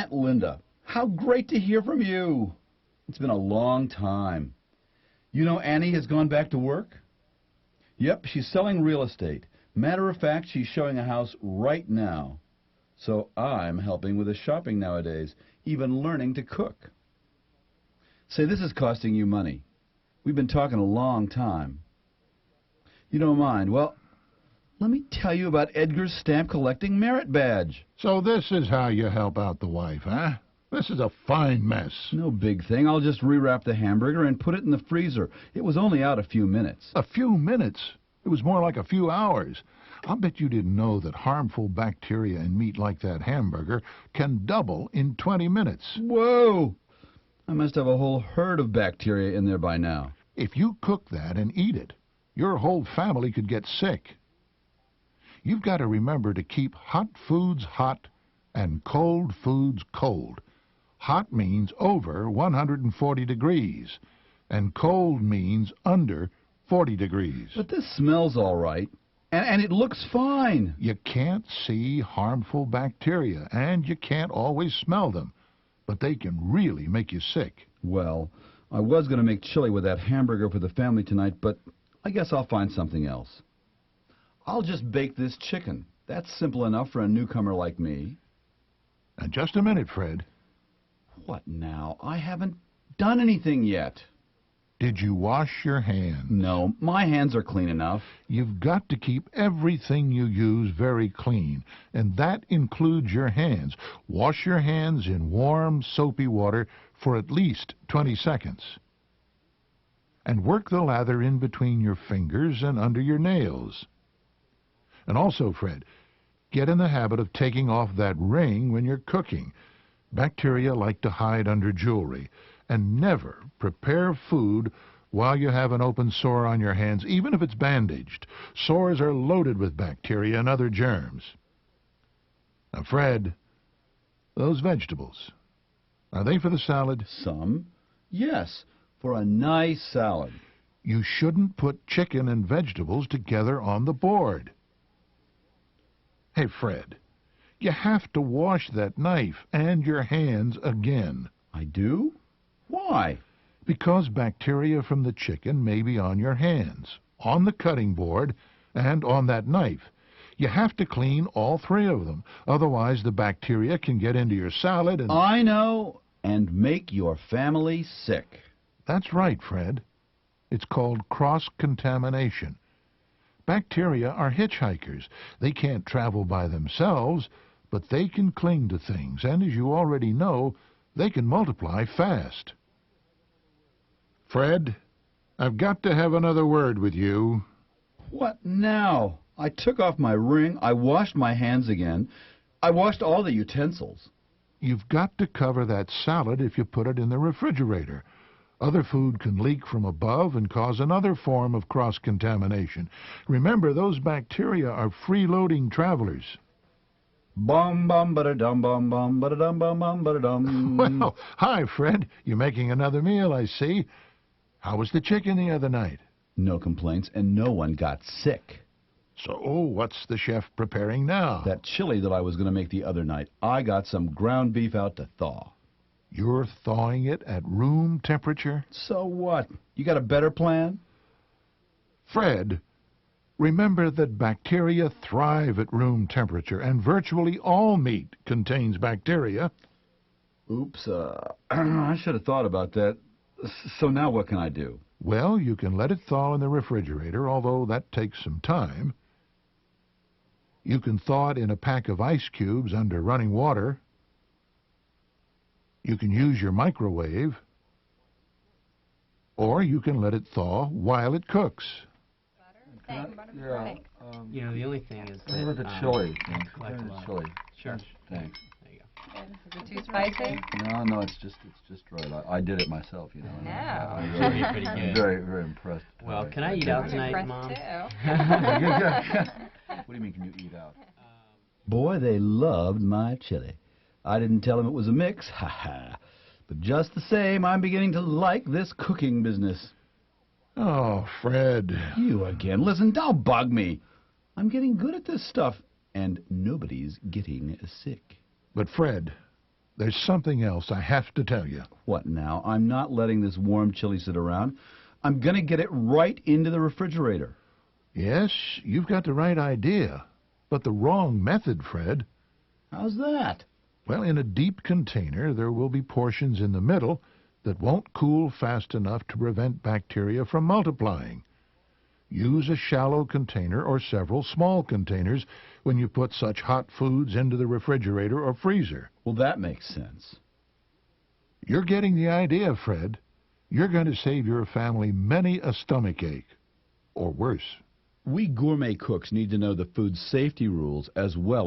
Aunt Linda. How great to hear from you. It's been a long time. You know Annie has gone back to work? Yep, she's selling real estate. Matter of fact, she's showing a house right now. So I'm helping with the shopping nowadays, even learning to cook. Say, this is costing you money. We've been talking a long time. You don't mind? Well, let me tell you about Edgar's stamp collecting merit badge. So this is how you help out the wife, huh? This is a fine mess. No big thing. I'll just rewrap the hamburger and put it in the freezer. It was only out a few minutes. A few minutes? It was more like a few hours. I'll bet you didn't know that harmful bacteria in meat like that hamburger can double in 20 minutes. Whoa! I must have a whole herd of bacteria in there by now. If you cook that and eat it, your whole family could get sick. You've got to remember to keep hot foods hot and cold foods cold. Hot means over 140 degrees, and cold means under 40 degrees. But this smells all right, and it looks fine. You can't see harmful bacteria, and you can't always smell them, but they can really make you sick. Well, I was going to make chili with that hamburger for the family tonight, but I guess I'll find something else. I'll just bake this chicken. That's simple enough for a newcomer like me. And just a minute, Fred. What now? I haven't done anything yet. Did you wash your hands? No, my hands are clean enough. You've got to keep everything you use very clean, and that includes your hands. Wash your hands in warm, soapy water for at least 20 seconds. And work the lather in between your fingers and under your nails. And also, Fred, get in the habit of taking off that ring when you're cooking. Bacteria like to hide under jewelry. And never prepare food while you have an open sore on your hands, even if it's bandaged. Sores are loaded with bacteria and other germs. Now, Fred, those vegetables, are they for the salad? Some, yes, for a nice salad. You shouldn't put chicken and vegetables together on the board. Hey, Fred, you have to wash that knife and your hands again. I do? Why? Because bacteria from the chicken may be on your hands, on the cutting board, and on that knife. You have to clean all three of them. Otherwise, the bacteria can get into your salad and... I know, and make your family sick. That's right, Fred. It's called cross-contamination. Bacteria are hitchhikers. They can't travel by themselves, but they can cling to things, and as you already know, they can multiply fast. Fred, I've got to have another word with you. What now? I took off my ring, I washed my hands again, I washed all the utensils. You've got to cover that salad if you put it in the refrigerator. Other food can leak from above and cause another form of cross-contamination. Remember, those bacteria are freeloading travelers. Bum bum ba da dum bum bum ba da dum bum bum ba da dum. Well, hi, Fred. You're making another meal, I see. How was the chicken the other night? No complaints, and no one got sick. So, what's the chef preparing now? That chili that I was going to make the other night, I got some ground beef out to thaw. You're thawing it at room temperature? So what? You got a better plan? Fred, remember that bacteria thrive at room temperature, and virtually all meat contains bacteria. Oops, I should have thought about that. So now what can I do? Well, you can let it thaw in the refrigerator, although that takes some time. You can thaw it in a pack of ice cubes under running water. You can use your microwave. Or you can let it thaw while it cooks. Yeah. You know, the only thing is that... Look at the chili. collect a lot. Chili. Sure. Thanks. There you go. Is it too spicy? No, it's just right. I did it myself, you know. No. I'm Should be pretty I'm good. very, very impressed. Well, can I eat out tonight, Impressed Mom? too. What do you mean, can you eat out? Boy, they loved my chili. I didn't tell them it was a mix, ha ha. But just the same, I'm beginning to like this cooking business. Oh, Fred. You again. Listen, don't bug me. I'm getting good at this stuff, and nobody's getting sick. But, Fred, there's something else I have to tell you. What now? I'm not letting this warm chili sit around. I'm going to get it right into the refrigerator. Yes, you've got the right idea, but the wrong method, Fred. How's that? Well, in a deep container, there will be portions in the middle that won't cool fast enough to prevent bacteria from multiplying. Use a shallow container or several small containers when you put such hot foods into the refrigerator or freezer. Well, that makes sense. You're getting the idea, Fred. You're going to save your family many a stomachache, or worse. We gourmet cooks need to know the food safety rules as well